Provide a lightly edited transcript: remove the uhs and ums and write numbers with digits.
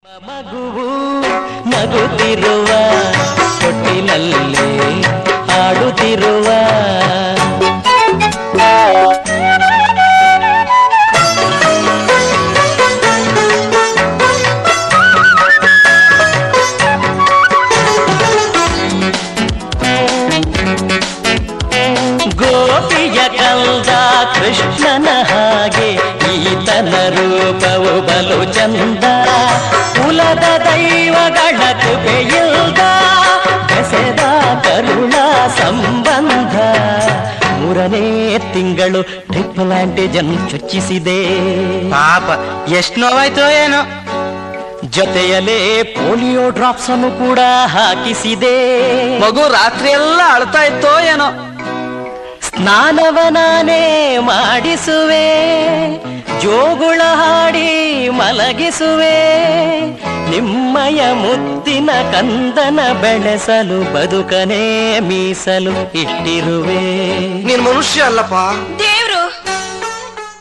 ಮಗುವು ನಗುತ್ತಿರುವ ತೊಟ್ಟಿಲಲ್ಲಿ ಆಡುತ್ತಿರುವ ಗೋಪಿಯ ಕಲ್ದ ಕೃಷ್ಣನ ಹಾಗೆ ಈತನ ರೂಪವು ಬಲು ಚಂದ. ಕುಲದ ದೈವಗಳ ಕೃಪೆಯಿಲ್ದ ಬೆಸೆದ ಕರುಣ ಸಂಬಂಧ. ಮೂರನೇ ತಿಂಗಳು ಟ್ರಿಪಲ್ ಆಂಟಿಜನ್ ಚುಚ್ಚಿಸಿದೆ. ಪಾಪ ಎಷ್ಟು ನೋವಾಯ್ತೋ ಏನೋ. ಜೊತೆಯಲ್ಲೇ ಪೋಲಿಯೋ ಡ್ರಾಪ್ಸ್ ಅನ್ನು ಕೂಡ ಹಾಕಿಸಿದೆ. ಮಗು ರಾತ್ರಿ ಎಲ್ಲ ಅಳ್ತಾ ಇತ್ತೋ ಏನೋ. ಸ್ನಾನವ ನಾನೇ ಮಾಡಿಸುವೆ, ಜೋಗುಳ ಹಾಡಿ ಮಲಗಿಸುವೆ. ನಿಮ್ಮಯ ಮುತ್ತಿನ ಕಂದನ ಬೆಳೆಸಲು ಬದುಕನೇ ಮೀಸಲು ಇಟ್ಟಿರುವೆ. ನೀನ್ ಮನುಷ್ಯ ಅಲ್ಲಪ್ಪ.